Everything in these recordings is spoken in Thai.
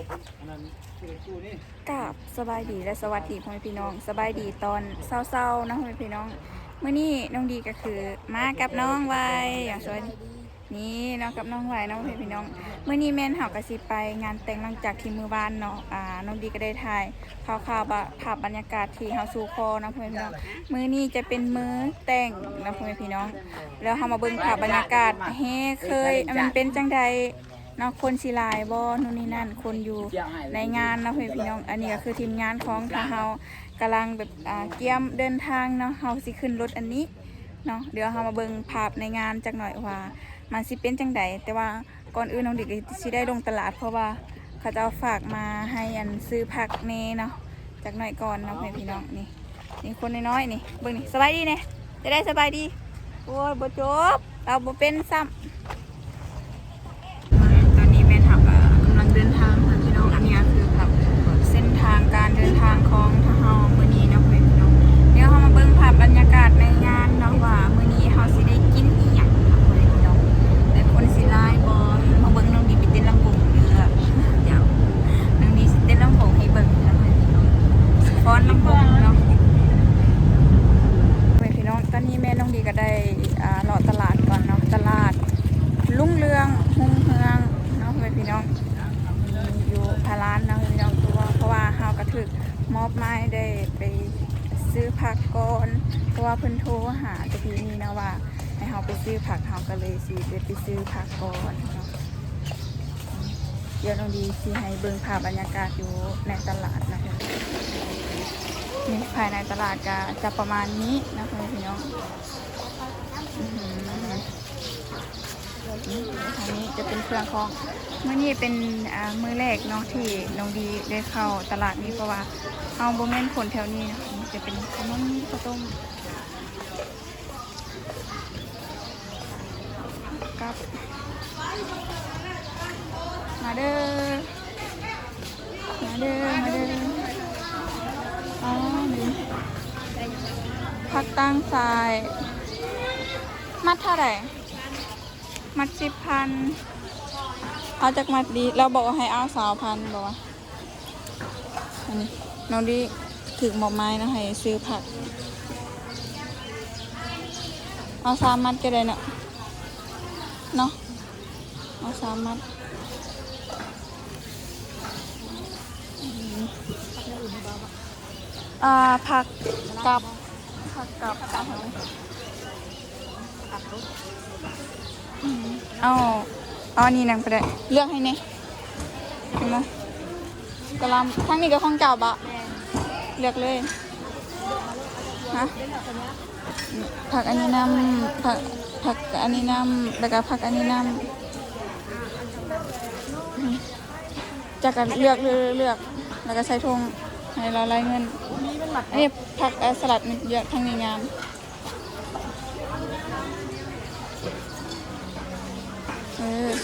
กับสบายดีและสวัสดีพ่อแม่พี่น้องสบายดีตอนเศร้าๆนะพ่อแม่พี่น้องเมื่อนี้น้องดีก็คือมากับน้องไว้อย่างสวยนี่น้องกับน้องไว้น้องพ่อแม่พี่น้องเมื่อนี้แม่นเฮากะสิไปงานแต่งหลังจากที่มือบ้านเนาะน้องดีก็ได้ถ่ายข่าวภาพบรรยากาศที่เฮาสู่คอนะพ่อแม่พี่น้องมื้อนี้จะเป็นมื้อแต่งนะพ่อแม่พี่น้องแล้วเฮามาเบิ่งภาพบรรยากาศเฮ้เคยมันเป็นจังใดเนาะคนสิหลายบ่นู่นนี่นั่นคนอยู่ในงานนะพี่น้องอันนี้ก็คือทีมงานของทางเฮากำลังแบบเตรียมเดินทางเนาะเฮาสิขึ้นรถอันนี้เนาะเดี๋ยวเฮามาเบิ่งภาพในงานจักหน่อยว่ามันสิเป็นจังใดแต่ว่าก่อนอื่นน้องเด็กสิได้ลงตลาดเพราะว่าเขาจะเอาฝากมาให้อันซื้อผักเนเนาะจักหน่อยก่อนเนาะพี่น้องนี่คนน้อยๆนี่เบิ่งนี่สบายดีเนี่ยจะได้สบายดีโอ้ยบ่จบเราบ่เป็นซ้ำกำลังเดินทางค่ะพี่น้องอันนี้คือแบบเส้นทางการเดินทางของทางเฮามื้อนี้นะพี่น้องเดี๋ยวเฮามาเบิ่งภาพบรรยากาศในงานเนาะว่ามื้อนี้เฮาสิได้กินอีหยังค่ะพี่น้องแต่คนสิหลายบ่มาเบิ่งน้องดีไปเต้นลำวงเด้อเดี๋ยวน้องดีสิเต้นลำวงให้เบิ่งนะพี่น้องฟ้อนลำวงเนาะพี่น้องตอนนี้แม่น้องดีก็ได้เลาะตลาดก่อนเนาะตลาดรุ่งเรืองหุ่งเฮืองเนาะพี่น้องอยู่พาร้านนะพี่น้องเพราะว่าเฮากระถึกมอบไม้ได้ไปซื้อผักก่อนเพราะว่าเพิ่นโทรหาตะกี้นี้นะว่าให้เฮาไปซื้อผักเฮาก็เลยสิไปซื้อผักก่อนเนาะเดี๋ยวน้องดีสิให้เบิ่งภาพบรรยากาศอยู่ในตลาดนะคะนี่ภายในตลาดก็จะประมาณนี้นะพี่น้องอันนี้จะเป็นเครื่องของเมื่อนี้เป็นมื้อแรกเนาะที่น้องดีได้เข้าตลาดนี้เพราะว่าเอาโบแมนผลแถวนี้นะจะเป็นขนมข้าวต้มกับมาเด้ออ๋อนี่ผักตั้งทรายมัดเท่าไหร่มัด10,000เอาจากมัดดีเราบอกว่าให้เอา20,000บอกว่าอันนี้น้องดีถึงหมอกไม้นะให้ซื้อผักเอา3 มัดก็ได้เนาะเอา3 มัดผักกับเอาอันนี้นั่งไปได้เลือกให้เนี่ยเห็นไหมกะลำทั้งนี้ก็ของเจ้าบะเลือกเลยฮะผักอันนี้น้ำผักอันนี้น้ำแล้วก็ผักอันนี้น้ำจากกันเลือกแล้วก็ใส่ถุงให้เราไล่เงินอันนี้ผักสลัดนี่เยอะทั้งนี้งาม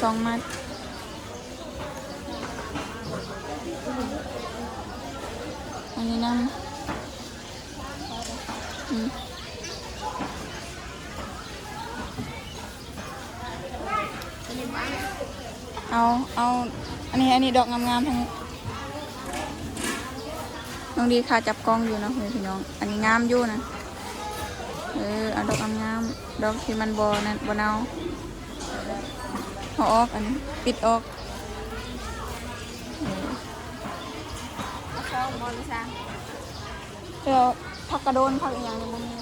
2 มัดอันนี้น้ำเอาอันนี้ดอกงามๆทั้งน้องดีค่ะจับกล้องอยู่นะพี่น้องอันนี้งามอยู่นะเอาดอกงามดอกที่มันบอนั่นบอเอาออกอันนี้ปิดออกเดี๋ยวผักกระโดนผักอีกอย่างนึงมันมี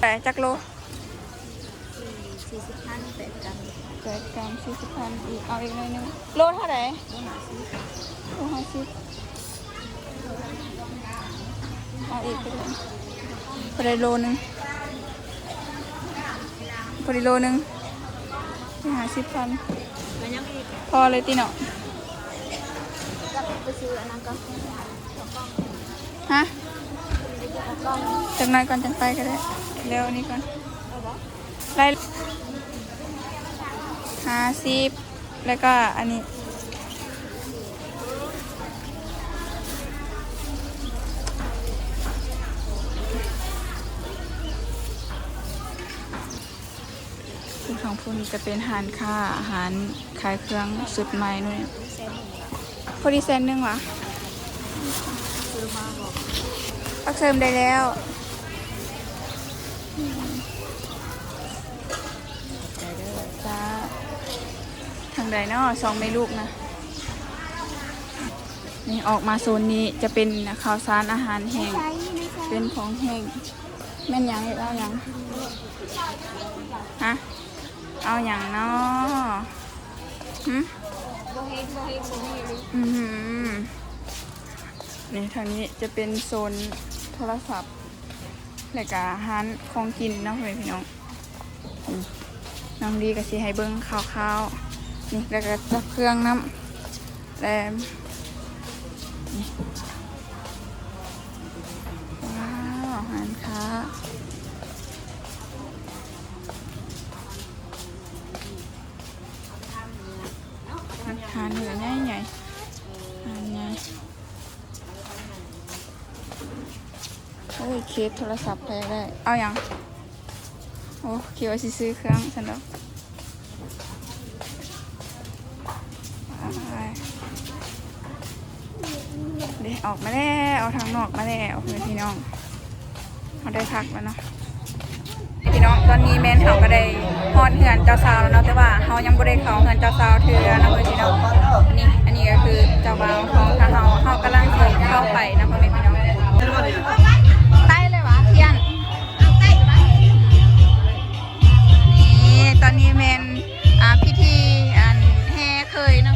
แต่จักโล8 กรัม40,000อีกเอาอีกหน่อยนึงโลเท่าไหร่โล50เอาอีกไปเลยพอได้โลนึง50,000พอเลยตีเนาะฮะจากนั้นก่อนจังไปก็ได้เร็วนี้ก่อนไล่50แล้วก็อันนี้ โ คือของพุ่นจะเป็นอาหารค่าอาหารขายเครื่องสุดใหม่นู่นพอดีเซนนึงวะปักเสริมได้แล้วจ้าทางใดเนาะสองแม่ลูกนะนี่ออกมาโซนนี้จะเป็นข้าวสารอาหารแห้งเป็นของแห้งแม่นยังเอายังฮะเอาอย่างเนาะอืมนี่ทางนี้จะเป็นโซนโทรศัพท์และก็อาหารของกินเนาะพี่น้องน้องดีก็สิให้เบิ้งข้าวๆนี่แล้วก็จับเครื่องน้ำแล้วว้าวอาหารค้าอาหารเหนือใหญ่ใหญ่อาหารใหญ่โอ้ยเคสโทรศัพท์ไปได้เอาอย่างโอ้คิดว่าสิซื้อเครื่องฉันดอกเดี๋ยวออกมาแล้วเอาทางนอกมาแล้วพี่น้องเขาได้พักแล้วเนาะพี่น้องตอนนี้แม่นเขาก็ได้ฮอดเฮือนเจ้าสาวแล้วเนาะแต่ว่าเขายังบ่ได้เข้าเฮือนเจ้าสาวเทื่อนะพี่น้องอันนี้ก็คือเจ้าบ่าวของทางเขากำลังจะเข้าไปนะพี่น้องใต้เลยวะเทียนนี่ตอนนี้แม่นพิธีแห่เคยนะ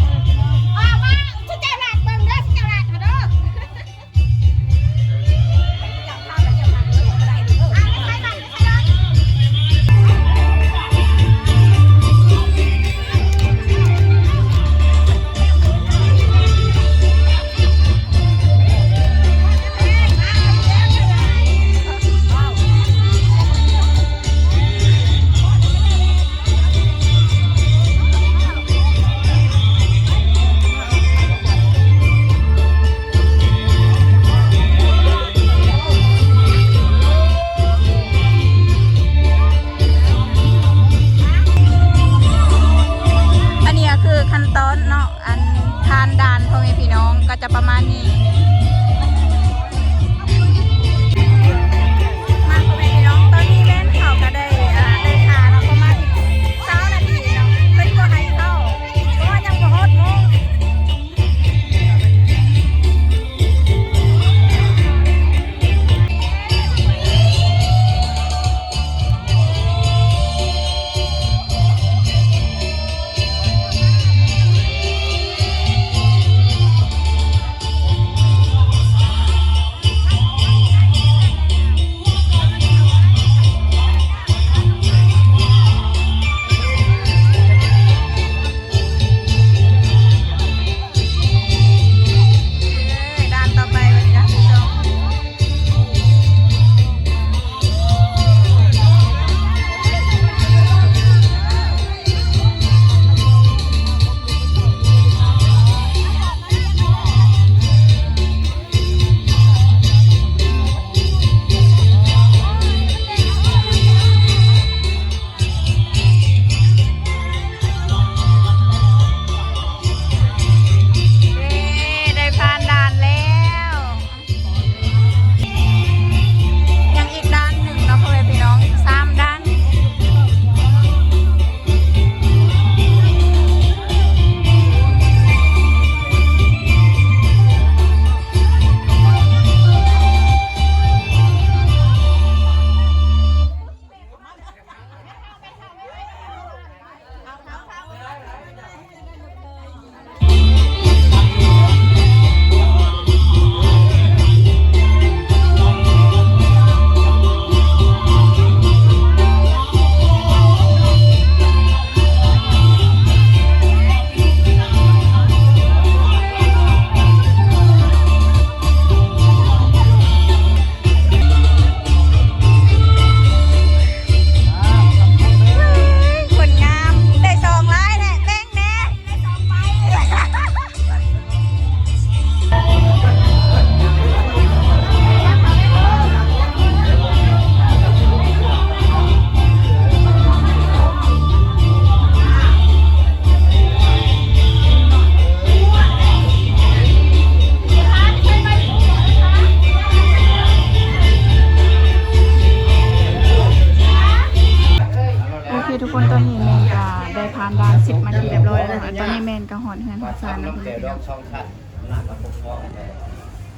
ทุกคนตอนนี้แมนก็ได้ผ่านด่าน10 นาทีเรียบร้อยแล้วนะคะตอนนี้แมนก็หอนเฮือนหอนซานนะ น้ำ เพื่ แก้ อ วน ดอกช่องชัดหน้ากับปกครองแต่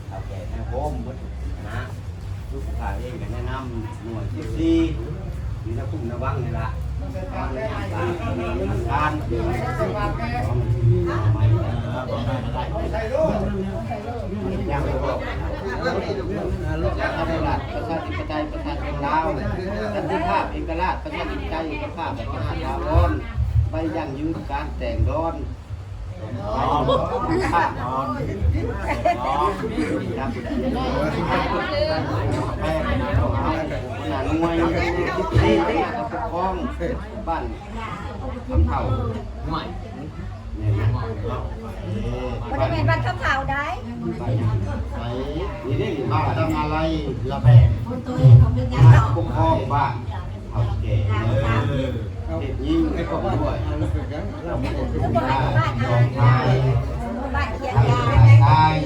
เอาแก่แม่โฮมมดนะลูกค้าเองก็แนะนำหน่วยที่มีนักคุ้มระวังนี่ละตอนนี้ต่างๆมีมันการยังบอกลูกค้าในรัฐประชาธิปไตยประชาชนลาวสันติภาพเอกราชประชาธิปไตยเอกภาพประชาชนลาวร้อนไปยั่งยืนการแต่งร้อนข้างนอนครับแม่ของเขาหน้าหน่วยที่ปกครองบ้านคำเผ่าใหม่เนี่ยนะ มันจะเป็นบ้านข้าวเผาได้ ไปนี่ได้บ้านทำอะไรระแบกปกครองบ้านเขาแก่เด็กยิ่งไม่ก็ด้วยบ้านดอกไม้ บ้านเคียง ไท ยา ยไทย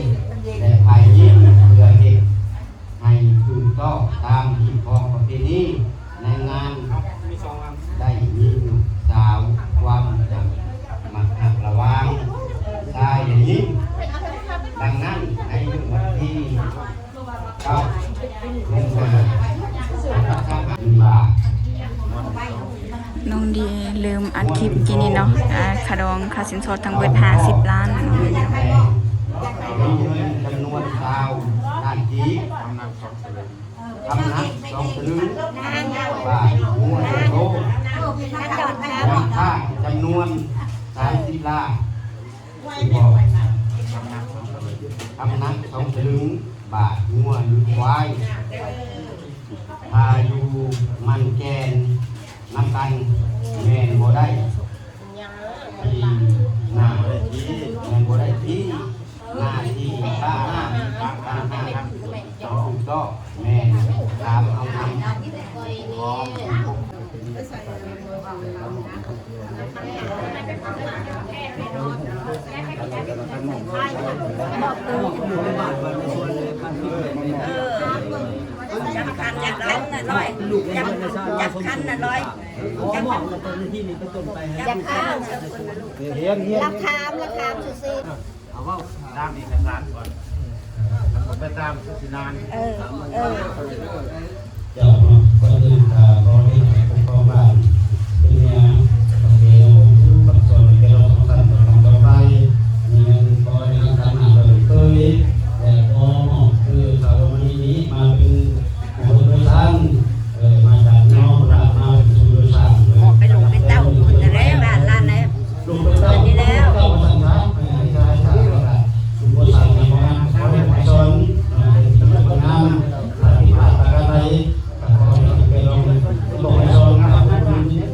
แต่ไทยยิ่งเพื่อเด็กให้ถูกต้องตามที่พองประเพณีในงานได้ยิ่งสาวความมักหักระวังชายยิ่งดังนั้นในวันที่9 มีนาคมบาท น้องดีลืมอัดคลิปกินนี่เนาะคาดองคาสินสอดทั้งเบิด50 ล้านนะ มีเงินจำนวนชาวด้านจีคำนับ2 สลึงบาทหัวโล ถ้าจอดนะ มูลค่าจำนวน30 ล้านคำนับ2 สลึงบาทหัวหรือควายอายุมันแกนน้ำกันแมนบ่ได้ที่หน้าที่แมนบ่ได้ที่หน้าที่ข้างหน้าต้องถูกต้องแมนตามเอานำของ จับคันจับคันน่ะร้อยจับคันน่ะร้อยจับคันจับคันราคามซื่อ เอาว่าตามเอกสารก่อนผมไปตามสุนานเจ้าก็คือรอให้ปกครองบ้านเป็นไงต้องเรียนปัจจุบันเป็นเราต้องการต้องต่อไปมีเงินก็ในการหาเราเคยแต่พอคือเขาวันนี้มาเป็นผู้โดยสารมาจากน้องรามาเป็นผู้โดยสาร ๆไปลงไปเต้าคนจะได้บ้านร้านไหน ลงไปเต้านี่แล้วเต้าสังฆะให้ชายชายสุภาษิตในงานเขาเรียกว่าสอนเป็นที่งานที่ผ่านตะไคร้ขอให้ไปลงลงไปสอนกับ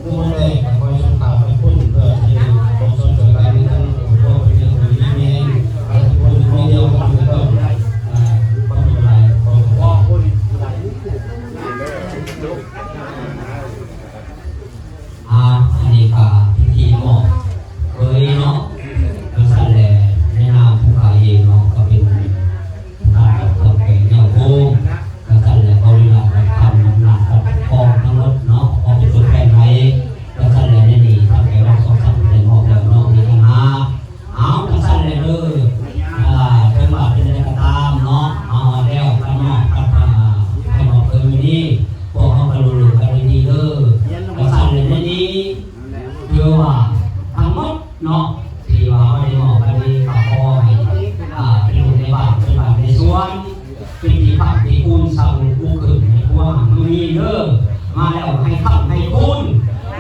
ผู้แรกคอยส่งข่าวไปพูดเพื่อที่ผมสนใจการในทางพวกเรื่องของนี้เองคนมีเดียวกันก็ความเป็นไรก็คนไร อันนี้ก็พิธีหมอกเคยเนาะก็สั่นแหละในนามผู้ขายเองเนาะก็เป็นนามกับแก่เจ้าโค้งก็สั่นแหละเขาเรียกว่าทำนามกับกองทั้งหมดเนาะออกเป็นตัวแทนไทยก็สั่นแหละในนี้ถ้าแกว่าสองสามในหมอกแล้วเนาะมีทั้งเอาก็สั่นแหละจังหวะเป็นอะไรก็ตามเนาะแล้วกันเนาะกับให้หมอกเคยมีนี่พวกเขาก็รู้กันดีก็สั่นแหละในนี้คือว่าทั้งหมดเนาะที่ว่าเขาได้บอกกันนี้ก็ขอให้เป็นอยู่ในบ้านเป็นบ้านในสวนเป็นที่พักที่คุณสั่งผู้ขึ้นให้ผู้ห่างมีมาแล้วให้ขับให้คุณใ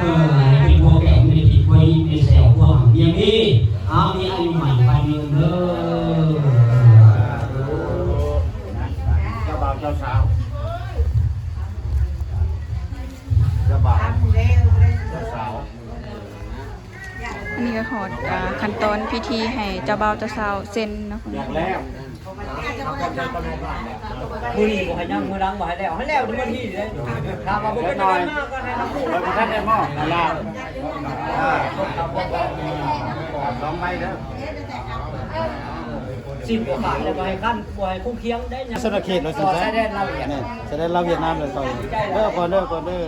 ห้เป็นพวกแก่ไม่ได้ผิดไว้ในแสวผู้ห่างอย่างนี้มีอายุใหม่ไปเด้อ เจ้าบ่าวเจ้าสาวเจ้าบ่าวเจ้าสาว อันนี้ก็ขอขั้นตอนพิธีให้เจ้าบ่าวเจ้าสาวเซ็นเนาะ อย่างแรก มือนี่บอกให้ยังมือดังบอกให้แล้วทุกวันที่เลยถ้ามาบอกเป็นอะไรมากก็ให้ทั้งคู่ แล้วท่านได้มอบลาลองไปเด้อ 10 กว่าบาทแล้วก็ให้ขั้นบ่ให้คุ้มเคียงได้ยัง สนาเขตเราสิ ต่อ ใช่ ชายแดนเราเนี่ย แสดงเราเวียดนามเลยต่อยเด้อก่อนเด้อก่อนเด้อ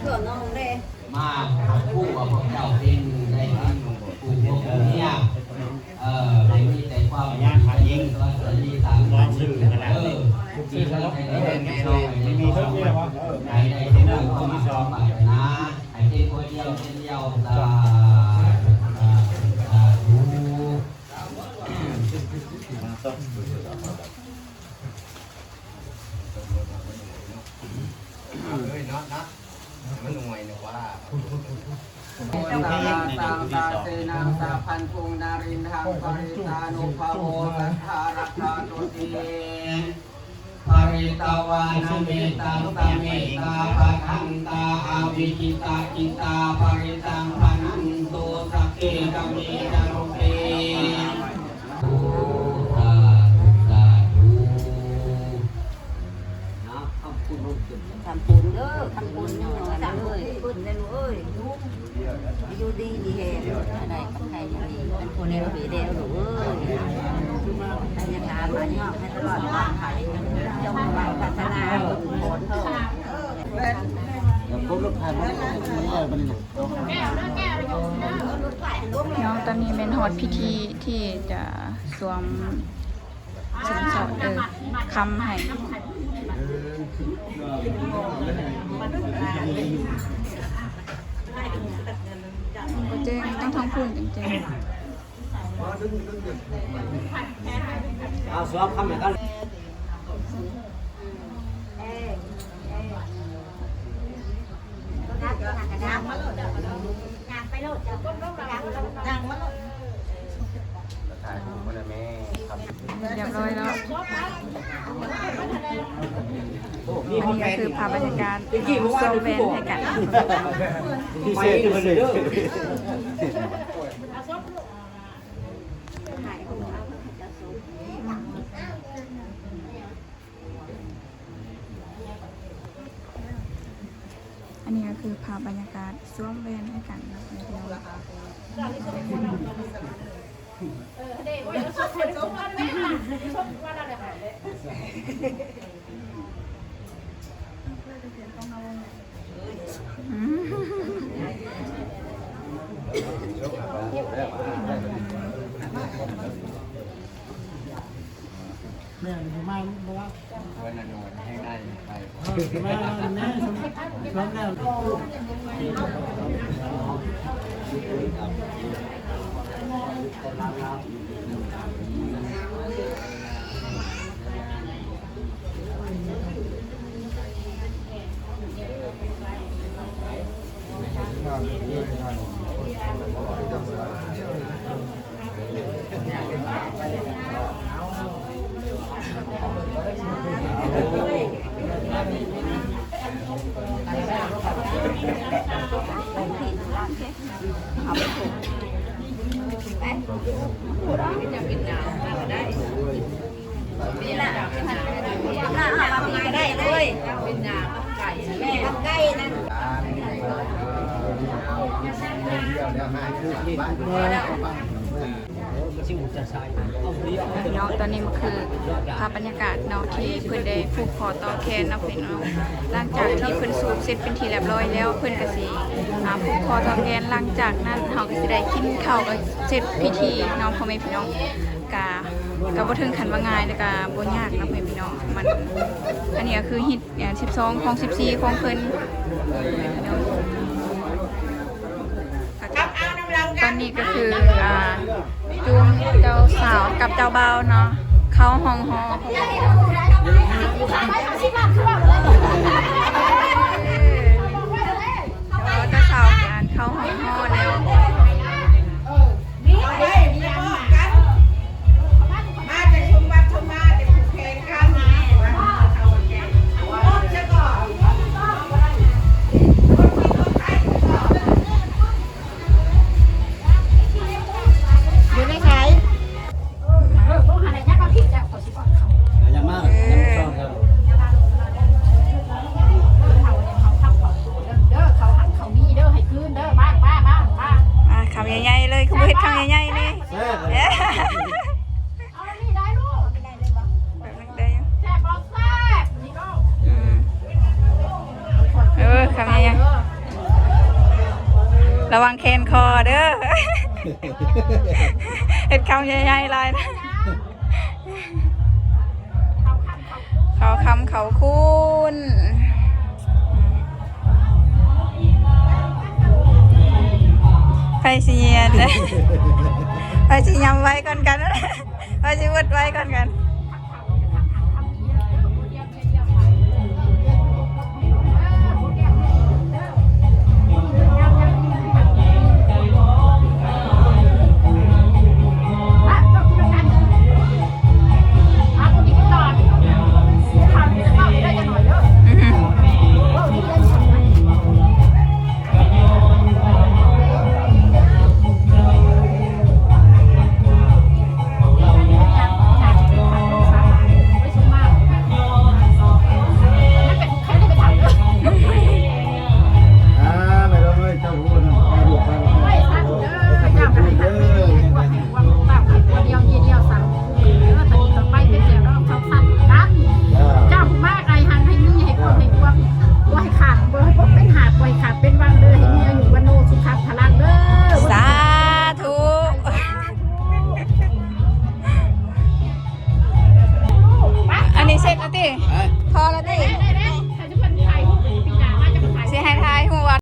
เพื่อนน้องเด้ มาคู่กับพวกเจ้าเป็นได้ที่ผู้พวกเนี่ยได้มีแต่ความยากยิ่งตัวสลีตามร้านชื่อที่เราได้แน่นอนไม่มีช่องไหนได้ที่เราเข้ามาสอบปากนะไอ้ที่คนเดียวเป็นเดียวตาดู ตาตาเสนาตาพันธุงนารินทางปริตานุภาโวสัทธารักขาตุติปริตาวานาเมตังตาเมตาปะทังตาอาวิจิตาจิตาปริตังพนันโตสักเกกเมจารุเปทำปุญเด้อทำปุญยังไงเลยปุญได้รู้เอ้ยอยู่ดีดีเห็นอะไรกับใครอย่างนี้เป็นคนในระเบียบเดียวหนูเอ้ยอันยังหามาย่อให้ตลอดว่าไทยจงมาพัฒนาผลเท่าพวกลูกค้าไม่ได้เป็นไง น้องตอนนี้เป็นฮอตพิธีที่จะสวมสินสอดคำให้เจ๊ต้องท้องพูนจริงๆ เอาสวมคำอย่างกันเรียบร้อยแล้วอันนี้ก็คือภาพบรรยากาศโซเวนให้กันอันนี้ก็คือภาพบรรยากาศสวมแวนให้กันนะเดียวแม่มาบอกว่าวันนั้นให้ได้ไปมาแม่ชมแล้วนี่แหละหน้าหามาได้เลยเป็นหน้าไก่แม่ไก่นั่น พี่น้องตอนนี้มันคือภาพบรรยากาศเนาะที่เพิ่นได้ผูกคอต่อแขนเนาะพี่น้องหลังจากที่เพิ่นสูบเสร็จเป็นทีเรียบร้อยแล้วเพิ่นก็สิผูกคอต่อแขนหลังจากนั้นเฮาก็สิได้กินข้าวก็เสร็จพิธีน้องพ่อแม่พี่น้องก็บ่ถึงขั้นว่าง่ายแล้วก็บ่ยากนะพี่น้องมันอันนี้ก็คือฮิต12ของ14ของเพิ่นตอนนี้ก็คือจูงเจ้าสาวกับเจ้าบ่าวเนาะเข้าห้องหอเจ้าสาวกันเข้าห้องหอแล้ว ระวังแคนคอเด้อ เห็ดคำใหญ่ๆลายนะเขาคำเขาคุณไปสิเยียนเลยไปสิยำไว้ก่อนกันไปสิวดไว้ก่อนกัน